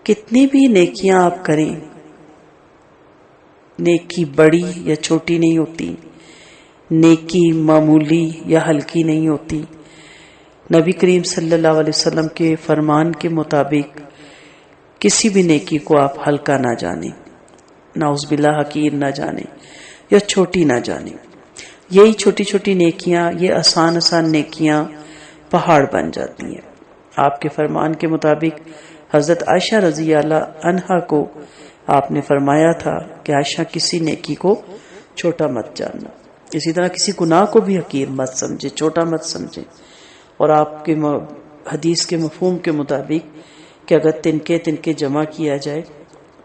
کتنی بھی نیکیاں آپ کریں، نیکی بڑی یا چھوٹی نہیں ہوتی، نیکی معمولی یا ہلکی نہیں ہوتی۔ نبی کریم صلی اللہ علیہ وسلم کے فرمان کے مطابق کسی بھی نیکی کو آپ ہلکا نہ جانیں، نعوذ باللہ حقیر نہ جانیں یا چھوٹی نہ جانیں۔ یہی چھوٹی چھوٹی نیکیاں، یہ آسان آسان نیکیاں پہاڑ بن جاتی ہیں۔ آپ کے فرمان کے مطابق حضرت عائشہ رضی اللہ عنہا کو آپ نے فرمایا تھا کہ عائشہ کسی نیکی کو چھوٹا مت جاننا، اسی طرح کسی گناہ کو بھی حقیر مت سمجھے، چھوٹا مت سمجھے۔ اور آپ کے حدیث کے مفہوم کے مطابق کہ اگر تنکے جمع کیا جائے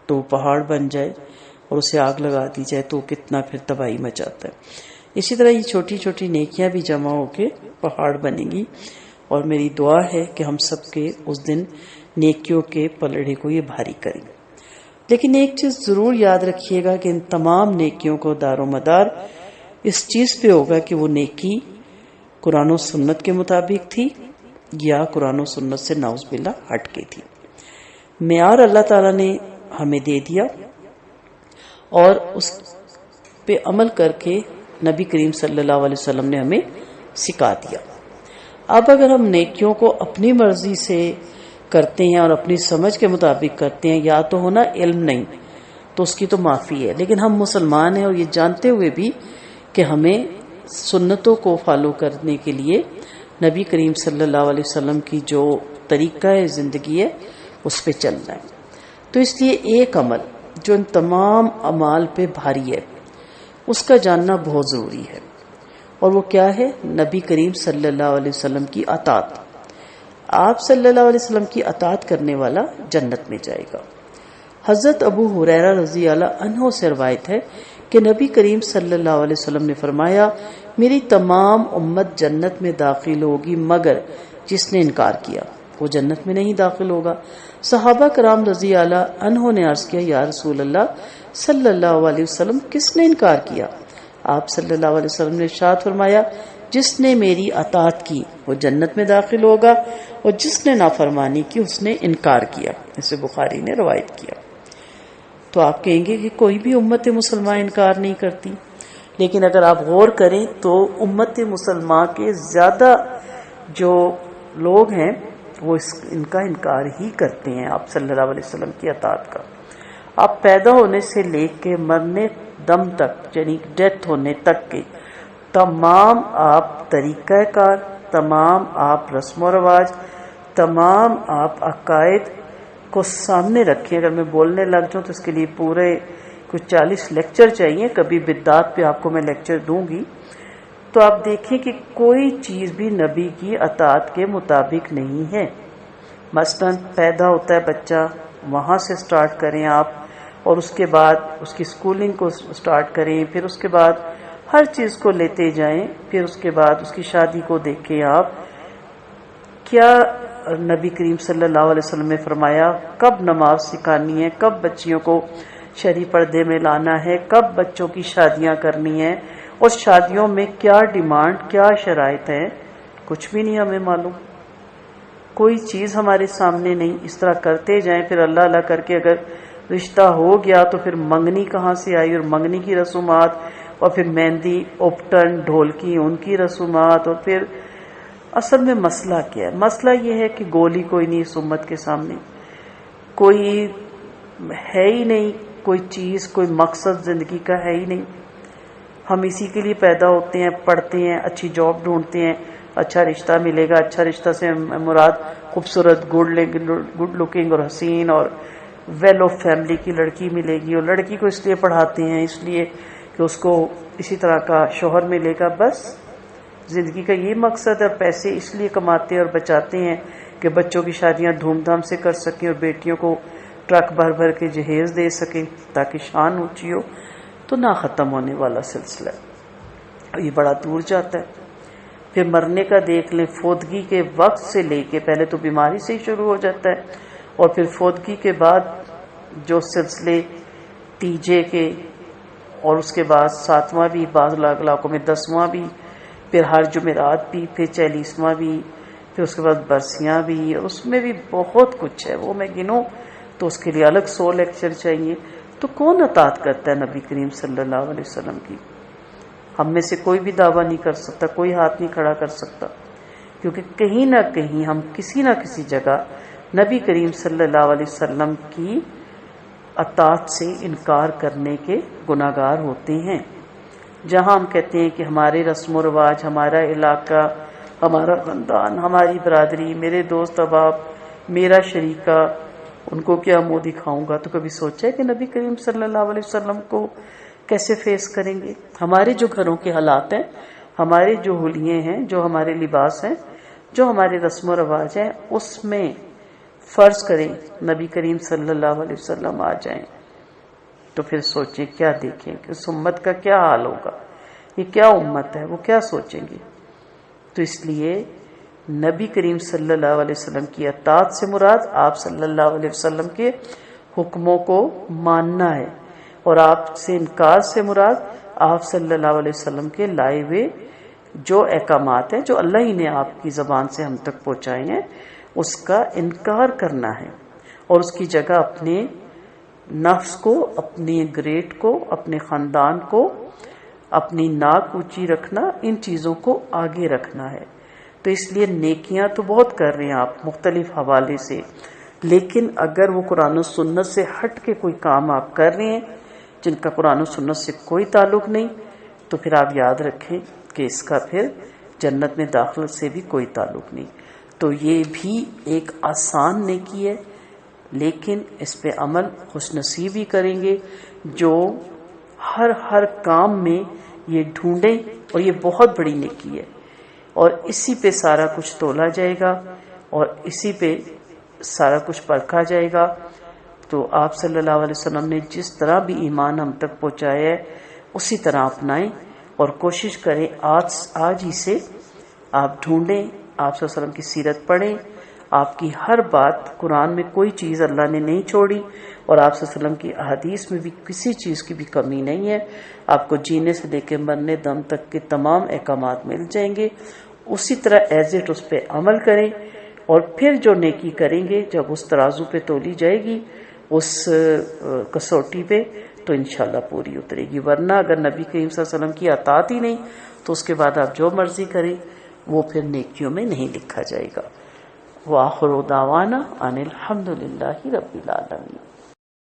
تو پہاڑ بن جائے اور اسے آگ لگا دی جائے تو کتنا پھر تباہی مچاتا ہے۔ اسی طرح یہ چھوٹی چھوٹی نیکیاں بھی جمع ہو کے پہاڑ بنے گی، اور میری دعا ہے کہ ہم سب کے اس دن نیکیوں کے پلڑے کو یہ بھاری کریں۔ لیکن ایک چیز ضرور یاد رکھیے گا کہ ان تمام نیکیوں کو دار و مدار اس چیز پہ ہوگا کہ وہ نیکی قرآن و سنت کے مطابق تھی یا قرآن و سنت سے نعوذ باللہ ہٹ کے تھی۔ معیار اللہ تعالیٰ نے ہمیں دے دیا اور اس پہ عمل کر کے نبی کریم صلی اللہ علیہ وسلم نے ہمیں سکھا دیا۔ اب اگر ہم نیکیوں کو اپنی مرضی سے کرتے ہیں اور اپنی سمجھ کے مطابق کرتے ہیں، یا تو ہونا علم نہیں تو اس کی تو معافی ہے، لیکن ہم مسلمان ہیں اور یہ جانتے ہوئے بھی کہ ہمیں سنتوں کو فالو کرنے کے لیے نبی کریم صلی اللہ علیہ وسلم کی جو طریقہ زندگی ہے اس پہ چلنا ہے، تو اس لیے ایک عمل جو ان تمام اعمال پہ بھاری ہے اس کا جاننا بہت ضروری ہے، اور وہ کیا ہے؟ نبی کریم صلی اللہ علیہ وسلم کی اطاعت۔ آپ صلی اللہ علیہ وسلم کی اطاعت کرنے والا جنت میں جائے گا۔ حضرت ابو ہریرہ رضی اللہ عنہ سے روایت ہے کہ نبی کریم صلی اللہ علیہ وسلم نے فرمایا، میری تمام امت جنت میں داخل ہوگی مگر جس نے انکار کیا، وہ جنت میں نہیں داخل ہوگا۔ صحابہ کرام رضی اللہ عنہ نے عرض کیا، یا رسول اللہ صلی اللہ علیہ وسلم کس نے انکار کیا؟ آپ صلی اللہ علیہ وسلم نے ارشاد فرمایا، جس نے میری اطاعت کی وہ جنت میں داخل ہوگا، اور جس نے نافرمانی کی اس نے انکار کیا۔ اسے بخاری نے روایت کیا۔ تو آپ کہیں گے کہ کوئی بھی امت مسلمہ انکار نہیں کرتی، لیکن اگر آپ غور کریں تو امت مسلمہ کے زیادہ جو لوگ ہیں وہ ان کا انکار ہی کرتے ہیں، آپ صلی اللہ علیہ وسلم کی اطاعت کا۔ آپ پیدا ہونے سے لے کے مرنے دم تک، یعنی ڈیتھ ہونے تک کے تمام آپ طریقہ کار، تمام آپ رسم و رواج، تمام آپ عقائد کو سامنے رکھیں۔ اگر میں بولنے لگ جاؤں تو اس کے لیے پورے کچھ 40 لیکچر چاہیے، کبھی بدعات پہ آپ کو میں لیکچر دوں گی، تو آپ دیکھیں کہ کوئی چیز بھی نبی کی اطاعت کے مطابق نہیں ہے۔ مثلا پیدا ہوتا ہے بچہ، وہاں سے سٹارٹ کریں آپ، اور اس کے بعد اس کی سکولنگ کو سٹارٹ کریں، پھر اس کے بعد ہر چیز کو لیتے جائیں، پھر اس کے بعد اس کی شادی کو دیکھیں آپ۔ کیا نبی کریم صلی اللہ علیہ وسلم نے فرمایا کب نماز سکھانی ہے، کب بچیوں کو شرعی پردے میں لانا ہے، کب بچوں کی شادیاں کرنی ہیں، اور شادیوں میں کیا ڈیمانڈ، کیا شرائط ہیں، کچھ بھی نہیں ہمیں معلوم، کوئی چیز ہمارے سامنے نہیں۔ اس طرح کرتے جائیں، پھر اللہ اللہ کر کے اگر رشتہ ہو گیا تو پھر منگنی کہاں سے آئی، اور منگنی کی رسومات، اور پھر مہندی، اپٹن، ڈھولکی، ان کی رسومات، اور پھر اصل میں مسئلہ کیا ہے؟ مسئلہ یہ ہے کہ گولی کوئی نہیں اس امت کے سامنے، کوئی ہے ہی نہیں، کوئی چیز، کوئی مقصد زندگی کا ہے ہی نہیں۔ ہم اسی کے لیے پیدا ہوتے ہیں، پڑھتے ہیں، اچھی جاب ڈھونڈتے ہیں، اچھا رشتہ ملے گا۔ اچھا رشتہ سے مراد خوبصورت، گڈ لکنگ اور حسین اور ویل آف فیملی کی لڑکی ملے گی، اور لڑکی کو اس لیے پڑھاتے ہیں اس لیے کہ اس کو اسی طرح کا شوہر ملے گا۔ بس زندگی کا یہ مقصد ہے، پیسے اس لیے کماتے اور بچاتے ہیں کہ بچوں کی شادیاں دھوم دھام سے کر سکیں اور بیٹیوں کو ٹرک بھر بھر کے جہیز دے سکیں تاکہ شان اونچی ہو۔ تو نہ ختم ہونے والا سلسلہ ہے، یہ بڑا دور جاتا ہے۔ پھر مرنے کا دیکھ لیں، فوتگی کے وقت سے لے کے پہلے تو بیماری سے ہی شروع ہو جاتا ہے، اور پھر فوتگی کے بعد جو سلسلے تیجے کے، اور اس کے بعد 7واں بھی، بعض علاقوں میں 10واں بھی، پھر ہر جمعرات بھی، پھر 40واں بھی، پھر اس کے بعد برسیاں بھی، اور اس میں بھی بہت کچھ ہے، وہ میں گنوں تو اس کے لیے الگ 100 لیکچر چاہیے. تو کون اطاعت کرتا ہے نبی کریم صلی اللہ علیہ وسلم کی؟ ہم میں سے کوئی بھی دعویٰ نہیں کر سکتا، کوئی ہاتھ نہیں کھڑا کر سکتا، کیونکہ کہیں نہ کہیں ہم کسی نہ کسی جگہ نبی کریم صلی اللہ علیہ وسلم کی اطاعت سے انکار کرنے کے گناہگار ہوتے ہیں. جہاں ہم کہتے ہیں کہ ہمارے رسم و رواج، ہمارا علاقہ، ہمارا خاندان، ہماری برادری، میرے دوست احباب، میرا شریکہ، ان کو کیا منہ دکھاؤں گا، تو کبھی سوچا ہے کہ نبی کریم صلی اللہ علیہ وسلم کو کیسے فیس کریں گے؟ ہمارے جو گھروں کے حالات ہیں، ہمارے جو حلیے ہیں، جو ہمارے لباس ہیں، جو ہمارے رسم و رواج ہیں، اس میں فرض کریں نبی کریم صلی اللہ علیہ وسلم آ جائیں تو پھر سوچیں، کیا دیکھیں کہ اس امت کا کیا حال ہوگا، یہ کیا امت ہے، وہ کیا سوچیں گے. تو اس لیے نبی کریم صلی اللہ علیہ وسلم کی اطاعت سے مراد آپ صلی اللہ علیہ وسلم کے حکموں کو ماننا ہے، اور آپ سے انکار سے مراد آپ صلی اللہ علیہ وسلم کے لائے ہوئے جو احکامات ہیں، جو اللہ ہی نے آپ کی زبان سے ہم تک پہنچائے ہیں، اس کا انکار کرنا ہے، اور اس کی جگہ اپنے نفس کو، اپنے گریڈ کو، اپنے خاندان کو، اپنی ناک اونچی رکھنا، ان چیزوں کو آگے رکھنا ہے. تو اس لیے نیکیاں تو بہت کر رہے ہیں آپ مختلف حوالے سے، لیکن اگر وہ قرآن و سنت سے ہٹ کے کوئی کام آپ کر رہے ہیں جن کا قرآن و سنت سے کوئی تعلق نہیں، تو پھر آپ یاد رکھیں کہ اس کا پھر جنت میں داخلت سے بھی کوئی تعلق نہیں. تو یہ بھی ایک آسان نیکی ہے، لیکن اس پہ عمل خوش نصیبی کریں گے جو ہر کام میں یہ ڈھونڈیں، اور یہ بہت بڑی نیکی ہے، اور اسی پہ سارا کچھ تولا جائے گا اور اسی پہ سارا کچھ پرکھا جائے گا. تو آپ صلی اللہ علیہ وسلم نے جس طرح بھی ایمان ہم تک پہنچایا ہے اسی طرح اپنائیں، اور کوشش کریں آج ہی سے آپ ڈھونڈیں، آپ صلی اللہ علیہ وسلم کی سیرت پڑھیں. آپ کی ہر بات، قرآن میں کوئی چیز اللہ نے نہیں چھوڑی، اور آپ صلی اللہ علیہ وسلم کی احادیث میں بھی کسی چیز کی بھی کمی نہیں ہے. آپ کو جینے سے لے کے مرنے دم تک کے تمام احکامات مل جائیں گے. اسی طرح ایز اٹ اس پہ عمل کریں، اور پھر جو نیکی کریں گے جب اس ترازو پہ تولی جائے گی، اس کسوٹی پہ، تو انشاءاللہ پوری اترے گی. ورنہ اگر نبی کریم صلی اللہ علیہ وسلم کی اطاعت ہی نہیں تو اس کے بعد آپ جو مرضی کریں وہ پھر نیکیوں میں نہیں لکھا جائے گا. وآخر دعوانا ان الحمد للہ رب العالمین.